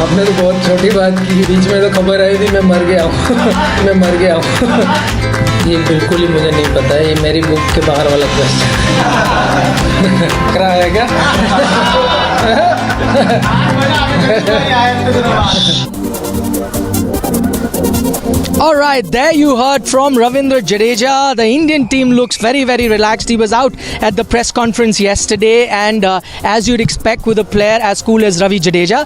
आपने तो बहुत छोटी बात की, बीच में तो खबर आई थी मैं मर गया हूँ मैं मर गया हूँ ये बिल्कुल ही मुझे नहीं पता है, ये मेरी बुक के बाहर वाला क्वेश्चन करा है क्या All right, there you heard from Ravindra Jadeja. The Indian team looks very, very relaxed. He was out at the press conference yesterday, and as you'd expect with a player as cool as Ravi Jadeja,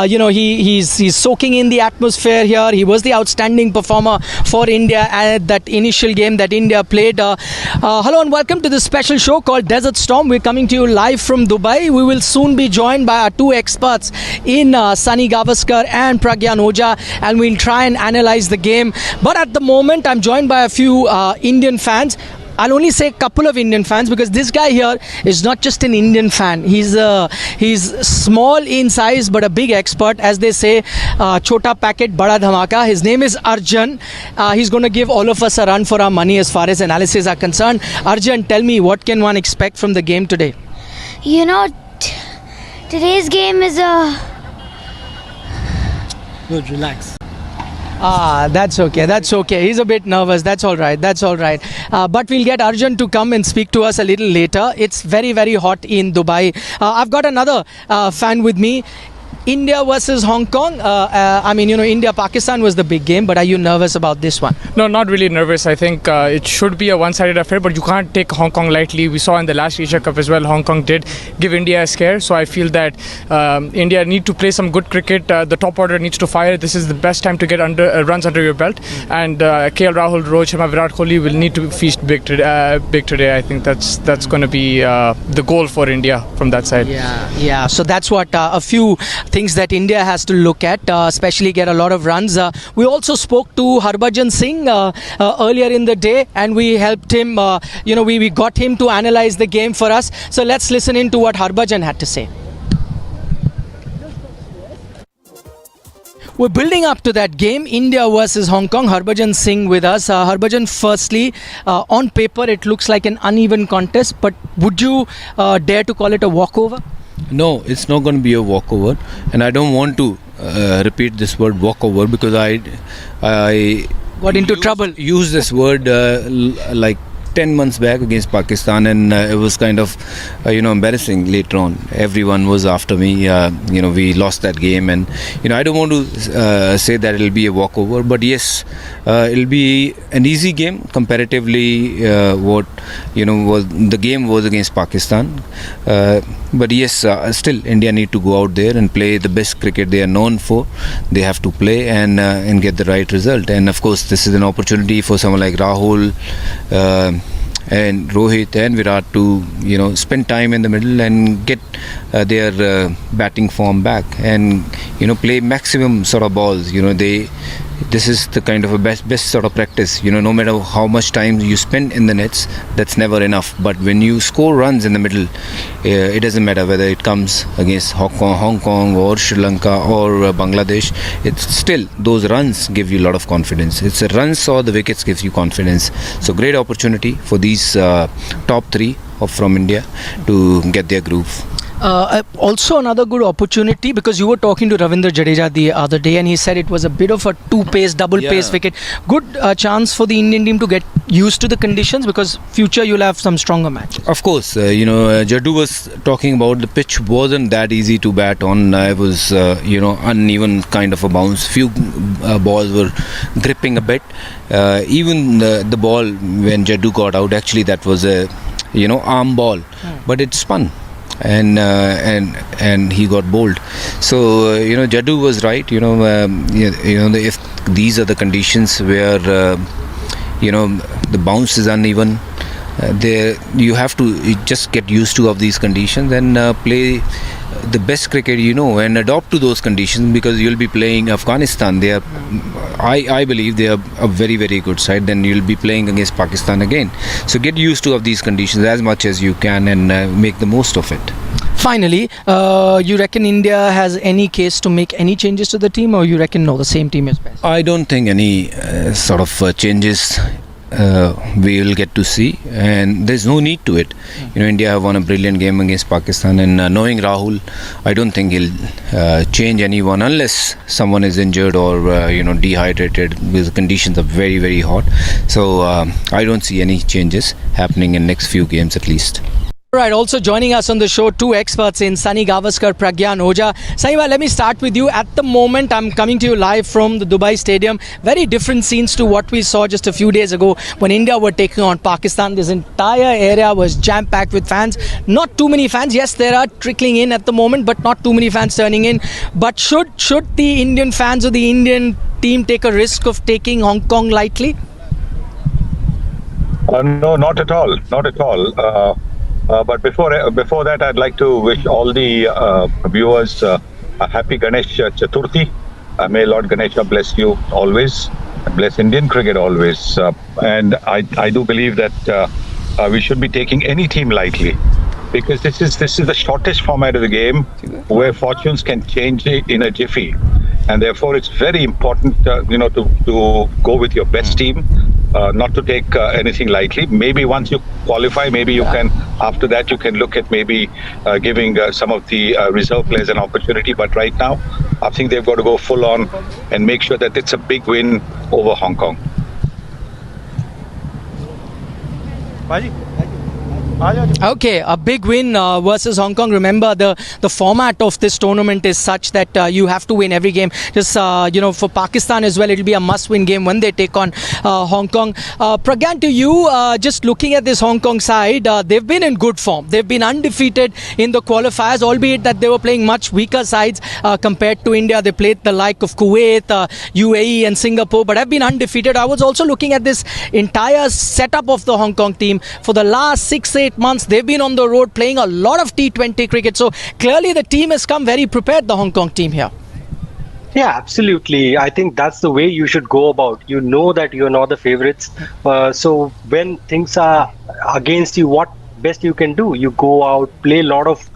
he's soaking in the atmosphere here. He was the outstanding performer for India at that initial game that India played. Hello and welcome to this special show called Desert Storm. We're coming to you live from Dubai. We will soon be joined by our two experts in Sunny Gavaskar and Pragyan Oja, and we'll try and analyze the game. But at the moment, I'm joined by a few Indian fans. I'll only say a couple of Indian fans because this guy here is not just an Indian fan. He's small in size but a big expert. As they say, chota packet, bada dhamaka. His name is Arjun. He's going to give all of us a run for our money as far as analysis are concerned. Arjun, tell me, what can one expect from the game today? You know, today's game is a... Good, relax. That's okay. That's okay. He's a bit nervous. That's all right. That's all right. But we'll get Arjun to come and speak to us a little later. It's very, very hot in Dubai. I've got another fan with me. India versus Hong Kong. India-Pakistan was the big game, but are you nervous about this one? No, not really nervous. I think it should be a one-sided affair, but you can't take Hong Kong lightly. We saw in the last Asia Cup as well, Hong Kong did give India a scare. So I feel that India need to play some good cricket. The top order needs to fire. This is the best time to get runs under your belt. And KL Rahul, Rohit Sharma, Virat Kohli will need to feast big today. I think that's going to be the goal for India from that side. Yeah. So that's what a few things that India has to look at, especially get a lot of runs. We also spoke to Harbhajan Singh earlier in the day, and we helped him, we got him to analyze the game for us. So let's listen in to what Harbhajan had to say. We're building up to that game, India versus Hong Kong. Harbhajan Singh with us. Harbhajan, firstly, on paper it looks like an uneven contest, but would you dare to call it a walkover? No, it's not going to be a walkover, and I don't want to repeat this word walkover because I got into trouble. Use this word like 10 months back against Pakistan, and it was kind of embarrassing later on. Everyone was after me. We lost that game, and I don't want to say that it'll be a walkover, but yes, it'll be an easy game comparatively. What was the game was against Pakistan, but yes, still India need to go out there and play the best cricket they are known for. They have to play and get the right result, and of course this is an opportunity for someone like Rahul and Rohit and Virat to spend time in the middle and get their batting form back and play maximum sort of balls. This is the kind of a best sort of practice. No matter how much time you spend in the nets, that's never enough. But when you score runs in the middle, it doesn't matter whether it comes against Hong Kong or Sri Lanka or Bangladesh. It's still, those runs give you a lot of confidence. It's the runs or the wickets gives you confidence. So great opportunity for these top three from India to get their groove. Also another good opportunity, because you were talking to Ravindra Jadeja the other day and he said it was a bit of a two-pace, double-pace wicket. Good chance for the Indian team to get used to the conditions, because future you'll have some stronger matches. Of course, Jaddu was talking about the pitch wasn't that easy to bat on. It was, uneven kind of a bounce. Few balls were gripping a bit. Even the ball when Jaddu got out, actually that was a, arm ball, but it spun. And he got bowled. So Jaddu was right. If these are the conditions where the bounce is uneven, you have to just get used to of these conditions and play the best cricket and adopt to those conditions, because you'll be playing Afghanistan. They are, I believe they are a very, very good side. Then you'll be playing against Pakistan again. So get used to of these conditions as much as you can and make the most of it. Finally, you reckon India has any case to make any changes to the team, or you reckon no, the same team is best? I don't think any sort of changes we will get to see, and there's no need to it. India have won a brilliant game against Pakistan, and knowing Rahul, I don't think he'll change anyone unless someone is injured or dehydrated, because the conditions are very, very hot. So I don't see any changes happening in next few games at least. Right, also joining us on the show, two experts in Sunny Gavaskar, Pragyan Oja. Sunny, let me start with you. At the moment, I'm coming to you live from the Dubai Stadium. Very different scenes to what we saw just a few days ago when India were taking on Pakistan. This entire area was jam-packed with fans. Not too many fans. Yes, there are trickling in at the moment, but not too many fans turning in. But should the Indian fans or the Indian team take a risk of taking Hong Kong lightly? No, not at all. Not at all. But before that, I'd like to wish all the viewers a happy Ganesh Chaturthi. May Lord Ganesha bless you always, bless Indian cricket always. And I do believe that we should be taking any team lightly, because this is the shortest format of the game where fortunes can change in a jiffy, and therefore it's very important to go with your best team. Not to take anything lightly. Maybe once you qualify, maybe you can, after that you can look at maybe giving some of the reserve players an opportunity. But right now, I think they've got to go full on and make sure that it's a big win over Hong Kong. Okay, a big win versus Hong Kong. Remember, the format of this tournament is such that you have to win every game. Just for Pakistan as well, it'll be a must-win game when they take on Hong Kong. Pragyan, to you, just looking at this Hong Kong side, they've been in good form. They've been undefeated in the qualifiers, albeit that they were playing much weaker sides compared to India. They played the like of Kuwait, UAE and Singapore, but have been undefeated. I was also looking at this entire setup of the Hong Kong team. For the last 6-8 months, they've been on the road playing a lot of T20 cricket. So clearly the team has come very prepared, the Hong Kong team here. Yeah, absolutely. I think that's the way you should go about. You know that you're not the favorites. So when things are against you, what best you can do? You go out, play a lot of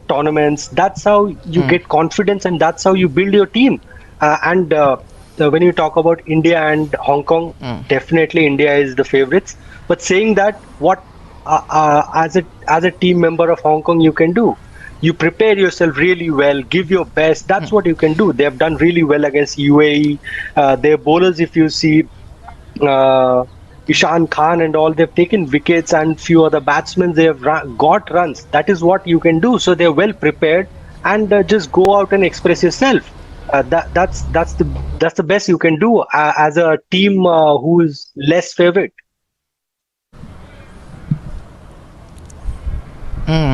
tournaments. That's how you get confidence, and that's how you build your team. When you talk about India and Hong Kong, definitely India is the favorites. But saying that, what as a team member of Hong Kong you can do? You prepare yourself really well, give your best. That's what you can do. They have done really well against UAE. Their bowlers, if you see Ishan Khan and all, they've taken wickets, and few other batsmen, they have got runs. That is what you can do. So they're well prepared, and just go out and express yourself. That's the best you can do as a team who is less favored.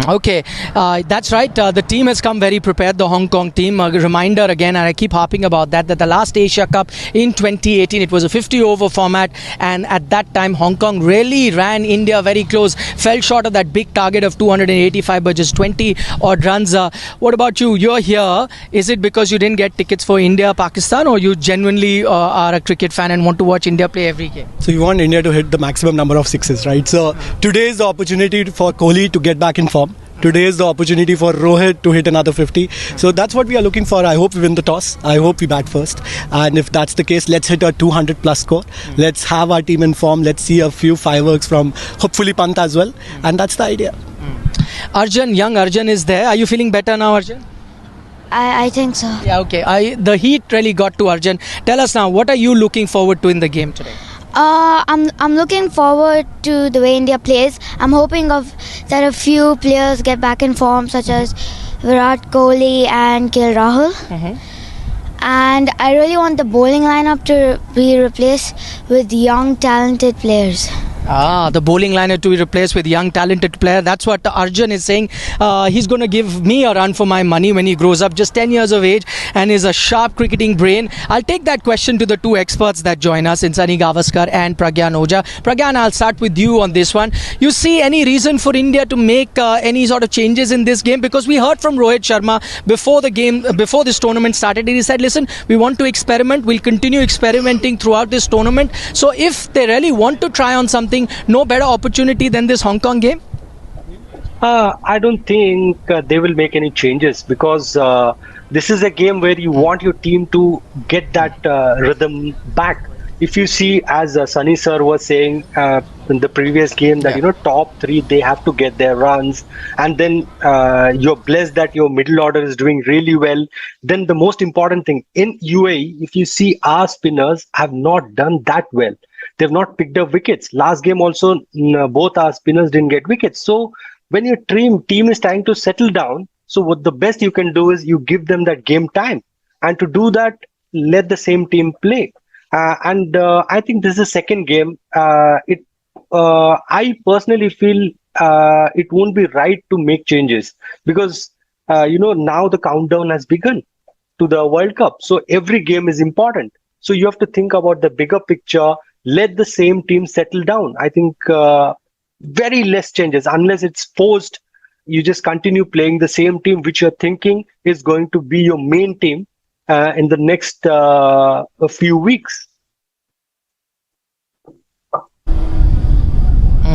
Okay, that's right. The team has come very prepared, the Hong Kong team. A reminder again, and I keep harping about that the last Asia Cup in 2018, it was a 50-over format, and at that time Hong Kong really ran India very close, fell short of that big target of 285 by just 20 odd runs. What about you? You're here. Is it because you didn't get tickets for India, Pakistan, or you genuinely are a cricket fan and want to watch India play every game? So you want India to hit the maximum number of sixes, right? So today is the opportunity for Kohli to get back in form. Today is the opportunity for Rohit to hit another 50. So that's what we are looking for. I hope we win the toss. I hope we bat first. And if that's the case, let's hit a 200 plus score. Let's have our team in form. Let's see a few fireworks from hopefully Pant as well. And that's the idea. Arjun, young Arjun is there. Are you feeling better now, Arjun? I think so. Yeah, okay. The heat really got to Arjun. Tell us now, what are you looking forward to in the game today? I'm looking forward to the way India plays. I'm hoping that a few players get back in form, such as Virat Kohli and KL Rahul. And I really want the bowling lineup to be replaced with young, talented players. The bowling liner to be replaced with young talented player. That's what Arjun is saying. He's going to give me a run for my money when he grows up, just 10 years of age, and is a sharp cricketing brain. I'll take that question to the two experts that join us in Sunny Gavaskar and Pragyan Oja. Pragyan, I'll start with you on this one. You see any reason for India to make any sort of changes in this game? Because we heard from Rohit Sharma before the game, before this tournament started, he said, listen, we want to experiment. We'll continue experimenting throughout this tournament. So if they really want to try on something, no better opportunity than this Hong Kong game? I don't think they will make any changes, because this is a game where you want your team to get that rhythm back. if you see, as Sunny sir was saying in the previous game, that top three, they have to get their runs, and then you're blessed that your middle order is doing really well. Then the most important thing in UAE, if you see, our spinners have not done that well. They've not picked up wickets. Last game also, both our spinners didn't get wickets. So when your team is trying to settle down, so what the best you can do is you give them that game time, and to do that, let the same team play. And I think this is the second game. I personally feel it won't be right to make changes because now the countdown has begun to the World Cup. So every game is important. So you have to think about the bigger picture. Let the same team settle down. I think very less changes unless it's forced. You just continue playing the same team, which you're thinking is going to be your main team in the next few weeks.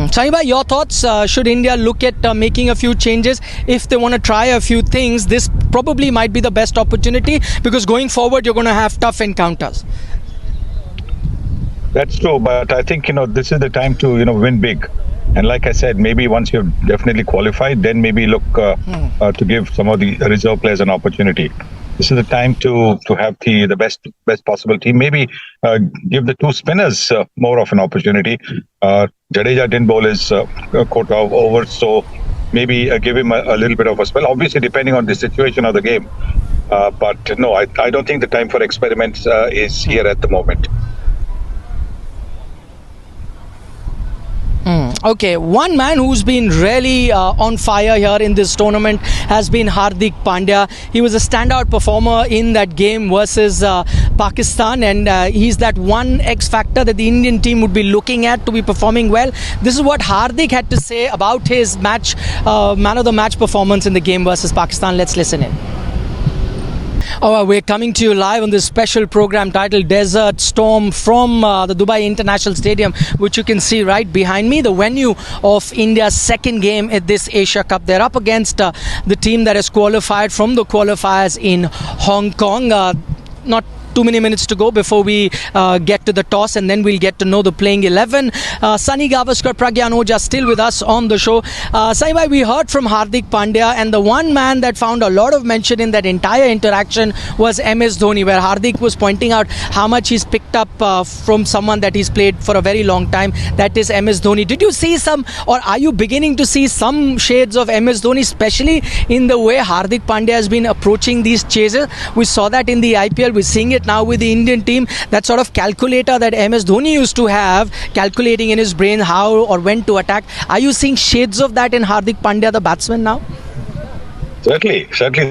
Saiba, your thoughts? Should India look at making a few changes? If they want to try a few things, this probably might be the best opportunity because going forward, you're going to have tough encounters. That's true, but I think this is the time to win big, and like I said, maybe once you've definitely qualified, then maybe look to give some of the reserve players an opportunity. This is the time to have the best possible team. Maybe give the two spinners more of an opportunity. Jadeja didn't bowl his quota of overs, so maybe give him a little bit of a spell. Obviously, depending on the situation of the game. But no, I don't think the time for experiments is here at the moment. Okay, one man who's been really on fire here in this tournament has been Hardik Pandya. He was a standout performer in that game versus Pakistan, and he's that one X factor that the Indian team would be looking at to be performing well. This is what Hardik had to say about his match, man of the match performance in the game versus Pakistan. Let's listen in. Oh, we're coming to you live on this special program titled Desert Storm from the Dubai International Stadium, which you can see right behind me, the venue of India's second game at this Asia Cup. They're up against the team that has qualified from the qualifiers in Hong Kong. Not too many minutes to go before we get to the toss, and then we'll get to know the playing 11. Sunny Gavaskar, Pragyan Ojha still with us on the show. Saibai, we heard from Hardik Pandya, and the one man that found a lot of mention in that entire interaction was MS Dhoni, where Hardik was pointing out how much he's picked up from someone that he's played for a very long time, that is MS Dhoni. Did you see some, or are you beginning to see some shades of MS Dhoni, especially in the way Hardik Pandya has been approaching these chases? We saw that in the IPL, we're seeing it now with the Indian team, that sort of calculator that MS Dhoni used to have, calculating in his brain how or when to attack. Are you seeing shades of that in Hardik Pandya, the batsman, now? Certainly.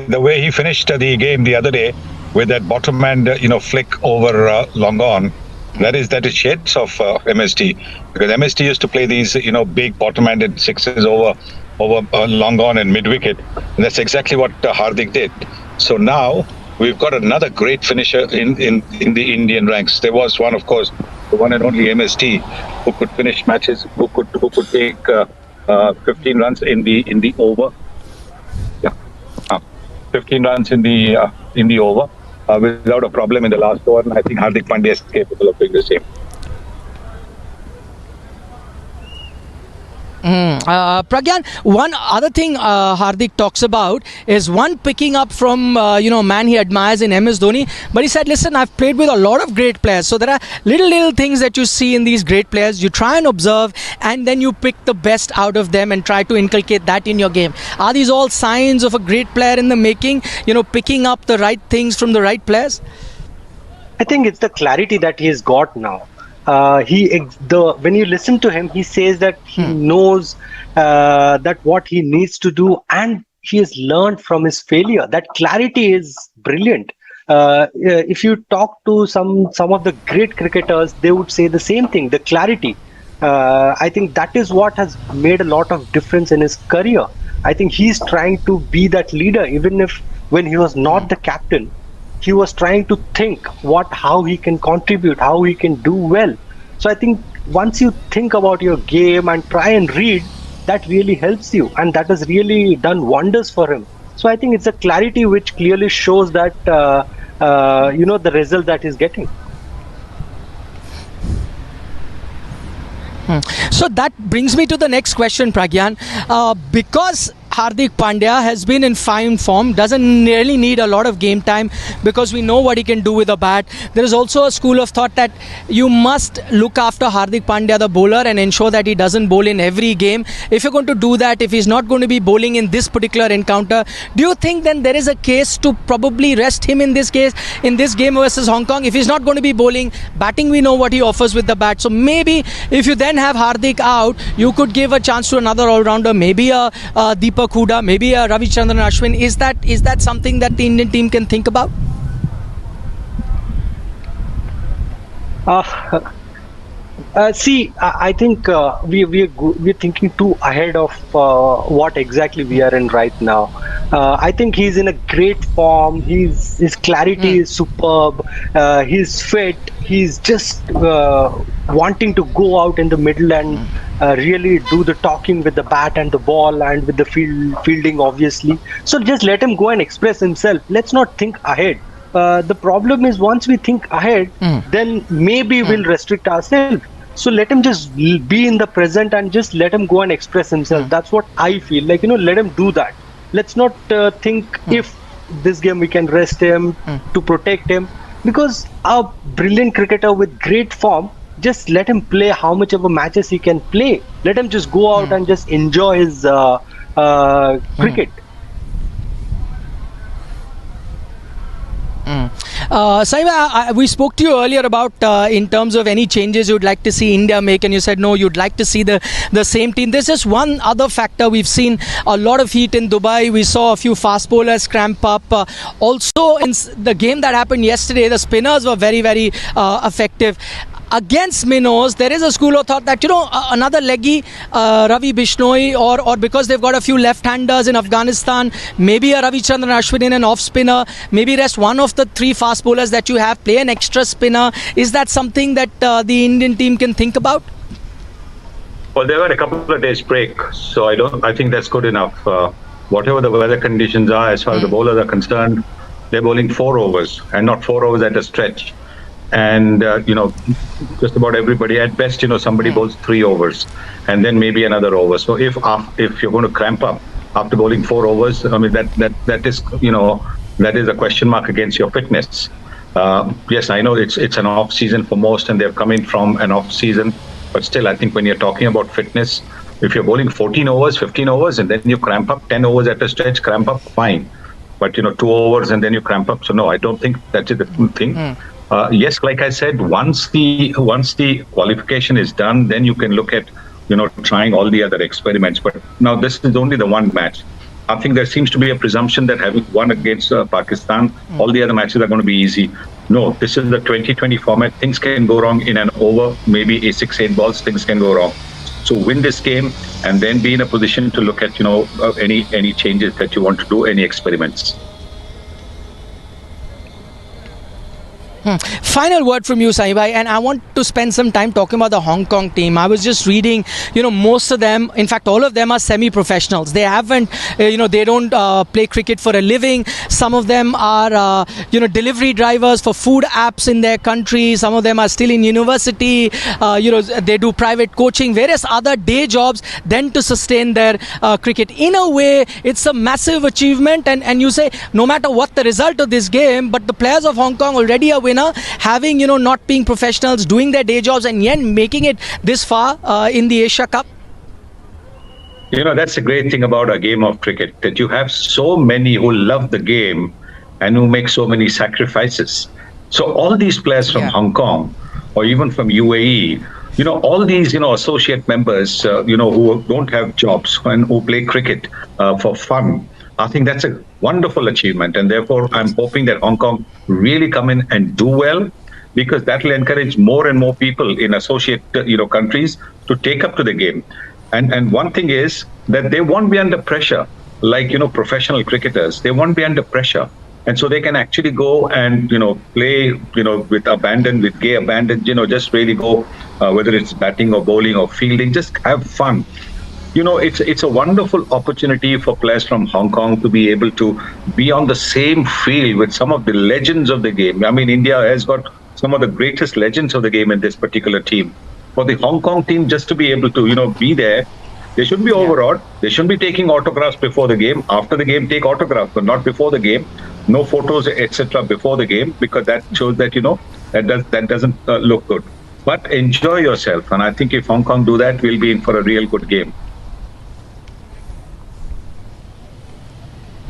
The way he finished the game the other day with that bottom hand, flick over long on, that is shades of MST, because MST used to play these, big bottom-handed sixes over long on and mid-wicket. And that's exactly what Hardik did. So now we've got another great finisher in the Indian ranks. There was one, of course, the one and only MST, who could finish matches, who could take 15 runs in the over. Yeah, 15 runs in the over without a problem in the last over. And I think Hardik Pandya is capable of doing the same. Pragyan, one other thing Hardik talks about is one picking up from a man he admires in MS Dhoni, but he said, listen, I've played with a lot of great players, so there are little things that you see in these great players, you try and observe, and then you pick the best out of them and try to inculcate that in your game. Are these all signs of a great player in the making, picking up the right things from the right players? I think it's the clarity that he's got now. When you listen to him, he says that he knows that what he needs to do, and he has learned from his failure. That clarity is brilliant. If you talk to some of the great cricketers, they would say the same thing, the clarity. I think that is what has made a lot of difference in his career. I think he's trying to be that leader, even if when he was not the captain, he was trying to think how he can contribute, how he can do well. So I think once you think about your game and try and read, that really helps you, and that has really done wonders for him. So I think it's a clarity which clearly shows that the result that he's getting. So that brings me to the next question, Pragyan. Because Hardik Pandya has been in fine form, doesn't really need a lot of game time because we know what he can do with a bat. There is also a school of thought that you must look after Hardik Pandya, the bowler, and ensure that he doesn't bowl in every game. If you're going to do that, if he's not going to be bowling in this particular encounter, do you think then there is a case to probably rest him in this case, in this game versus Hong Kong? If he's not going to be bowling, batting we know what he offers with the bat. So maybe if you then have Hardik out, you could give a chance to another all-rounder, maybe a Deepak Huda, maybe a Ravichandran Ashwin. Is that something that the Indian team can think about? See, I think we're thinking too ahead of what exactly we are in right now. I think he's in a great form. His clarity is superb. He's fit. He's just wanting to go out in the middle and really do the talking with the bat and the ball and with the fielding, obviously. So just let him go and express himself. Let's not think ahead. The problem is once we think ahead, then maybe we'll restrict ourselves. So let him just be in the present and just let him go and express himself. That's what I feel. Like, let him do that. Let's not think if this game we can rest him to protect him. Because a brilliant cricketer with great form, just let him play how much of a matches he can play. Let him just go out and just enjoy his cricket. Saima, we spoke to you earlier about in terms of any changes you'd like to see India make, and you said no, you'd like to see the same team. There's just one other factor. We've seen a lot of heat in Dubai. We saw a few fast bowlers cramp up. Also, in the game that happened yesterday, the spinners were very, very effective. Against Minnows, there is a school of thought that, another leggy Ravi Bishnoi or because they've got a few left-handers in Afghanistan, maybe a Ravichandran Ashwin in an off-spinner, maybe rest one of the three fast bowlers that you have, play an extra spinner. Is that something that the Indian team can think about? Well, they had a couple of days break, so I think that's good enough. Whatever the weather conditions are, as far as the bowlers are concerned, they're bowling 4 overs and not 4 overs at a stretch. And just about everybody, at best, somebody bowls 3 overs and then maybe another over. So if you're going to cramp up after bowling 4 overs, I mean that is that is a question mark against your fitness. Yes, I know it's an off season for most, and they're coming from an off season, but still, I think when you're talking about fitness, if you're bowling 14 overs, 15 overs, and then you cramp up 10 overs at a stretch, cramp up, fine. But 2 overs and then you cramp up. So no, I don't think that's the thing. Yes, like I said, once the qualification is done, then you can look at trying all the other experiments. But now this is only the one match. I think there seems to be a presumption that having won against Pakistan, all the other matches are going to be easy. No, this is the 2020 format. Things can go wrong in an over, maybe 6-8 balls. Things can go wrong. So win this game and then be in a position to look at any changes that you want to do, any experiments. Final word from you, Saibhai, and I want to spend some time talking about the Hong Kong team. I was just reading, most of them, in fact, all of them are semi-professionals. They haven't, they don't play cricket for a living. Some of them are, delivery drivers for food apps in their country. Some of them are still in university. They do private coaching, various other day jobs, then to sustain their cricket. In a way, it's a massive achievement, and you say, no matter what the result of this game, but the players of Hong Kong already are winner, having not being professionals, doing their day jobs, and yet making it this far in the Asia Cup. That's the great thing about a game of cricket, that you have so many who love the game and who make so many sacrifices. So all these players from Hong Kong or even from UAE, all these associate members who don't have jobs and who play cricket for fun, I think that's a wonderful achievement, and therefore I'm hoping that Hong Kong really come in and do well, because that will encourage more and more people in associate countries to take up to the game. And one thing is that they won't be under pressure like professional cricketers. They won't be under pressure, and so they can actually go and play with abandon, with gay abandon, just really go whether it's batting or bowling or fielding, just have fun. It's a wonderful opportunity for players from Hong Kong to be able to be on the same field with some of the legends of the game. I mean, India has got some of the greatest legends of the game in this particular team. for the Hong Kong team just to be able to, be there. They shouldn't be overawed. They shouldn't be taking autographs before the game. After the game, take autographs, but not before the game. No photos, etc. before the game, because that shows that that doesn't look good. But enjoy yourself, and I think if Hong Kong do that, we'll be in for a real good game.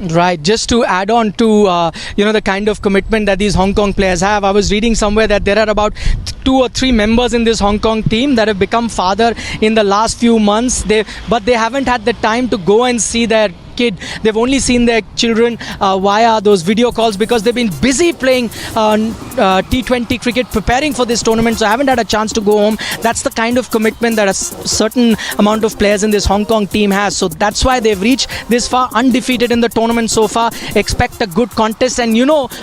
Right, just to add on to the kind of commitment that these Hong Kong players have, I was reading somewhere that there are about 2 or 3 members in this Hong Kong team that have become father in the last few months. But they haven't had the time to go and see their kid. They've only seen their children via those video calls because they've been busy playing T20 cricket, preparing for this tournament, so I haven't had a chance to go home. That's the kind of commitment that a certain amount of players in this Hong Kong team has, so that's why they've reached this far, undefeated in the tournament so far. Expect a good contest, and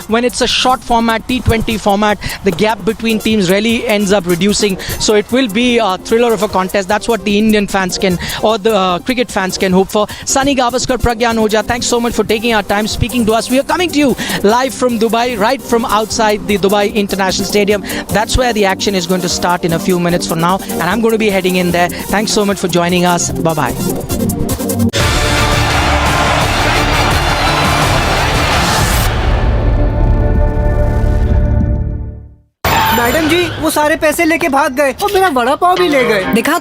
when it's a short format, T20 format, the gap between teams really ends up reducing, so it will be a thriller of a contest. That's what the Indian fans or the cricket fans can hope for. Sunny Gavaskar, Pragyan Ojha, thanks so much for taking our time speaking to us. We are coming to you live from Dubai, right from outside the Dubai International Stadium. That's where the action is going to start in a few minutes from now, and I'm going to be heading in there. Thanks so much for joining us. Bye-bye. Madam ji वो सारे पैसे लेके भाग गए और मेरा वड़ा पाव भी ले गए। दिखा